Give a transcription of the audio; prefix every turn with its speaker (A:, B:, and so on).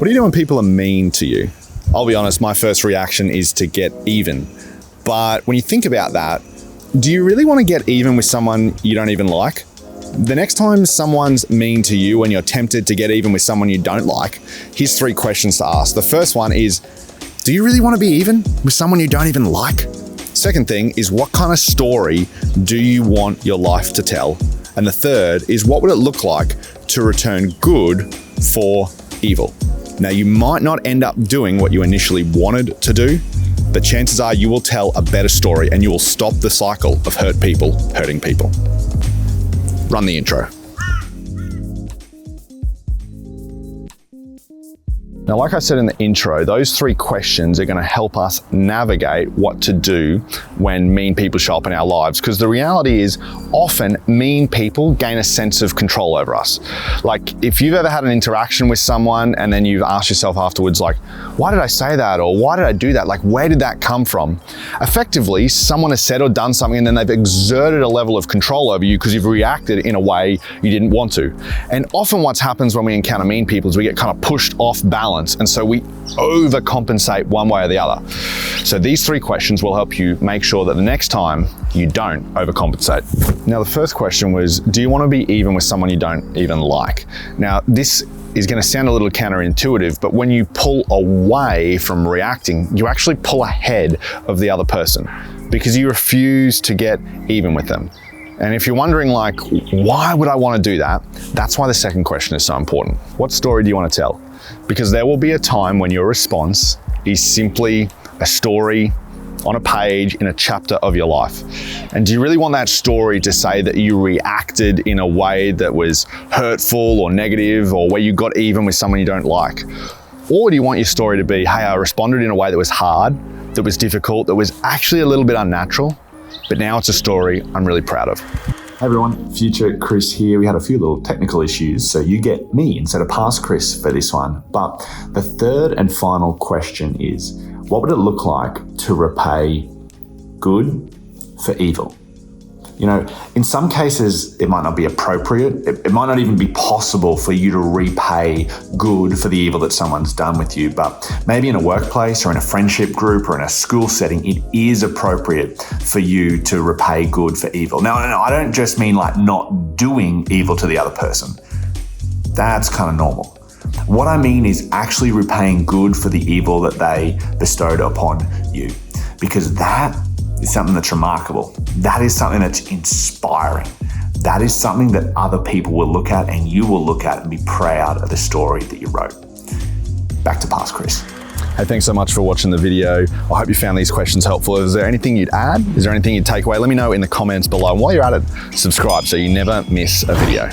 A: What do you do when people are mean to you? I'll be honest, my first reaction is to get even. But when you think about that, do you really want to get even with someone you don't even like? The next time someone's mean to you and you're tempted to get even with someone you don't like, here's 3 questions to ask. The first one is, do you really want to be even with someone you don't even like? Second thing is, what kind of story do you want your life to tell? And the third is, what would it look like to return good for evil? Now, you might not end up doing what you initially wanted to do, but chances are you will tell a better story and you will stop the cycle of hurt people hurting people. Run the intro. Now, like I said in the intro, those 3 questions are going to help us navigate what to do when mean people show up in our lives. Because the reality is, often mean people gain a sense of control over us. Like, if you've ever had an interaction with someone and then you've asked yourself afterwards, like, why did I say that? Or why did I do that? Like, where did that come from? Effectively, someone has said or done something and then they've exerted a level of control over you because you've reacted in a way you didn't want to. And often what happens when we encounter mean people is we get kind of pushed off balance. And so we overcompensate one way or the other. So these 3 questions will help you make sure that the next time you don't overcompensate. Now, the first question was, do you want to be even with someone you don't even like? Now, this is going to sound a little counterintuitive, but when you pull away from reacting, you actually pull ahead of the other person because you refuse to get even with them. And if you're wondering, like, why would I want to do that? That's why the second question is so important. What story do you want to tell? Because there will be a time when your response is simply a story on a page in a chapter of your life. And do you really want that story to say that you reacted in a way that was hurtful or negative, or where you got even with someone you don't like? Or do you want your story to be, hey, I responded in a way that was hard, that was difficult, that was actually a little bit unnatural, but now it's a story I'm really proud of?
B: Hey everyone, Future Chris here. We had a few little technical issues, so you get me instead of past Chris for this one. But the third and final question is, what would it look like to repay good for evil? You know, in some cases, it might not be appropriate. It might not even be possible for you to repay good for the evil that someone's done with you. But maybe in a workplace or in a friendship group or in a school setting, it is appropriate for you to repay good for evil. Now, I don't just mean like not doing evil to the other person. That's kind of normal. What I mean is actually repaying good for the evil that they bestowed upon you. Because that is something that's remarkable. That is something that's inspiring. That is something that other people will look at and you will look at and be proud of the story that you wrote. Back to past Chris.
A: Hey, thanks so much for watching the video. I hope you found these questions helpful. Is there anything you'd add? Is there anything you'd take away? Let me know in the comments below. And while you're at it, subscribe so you never miss a video.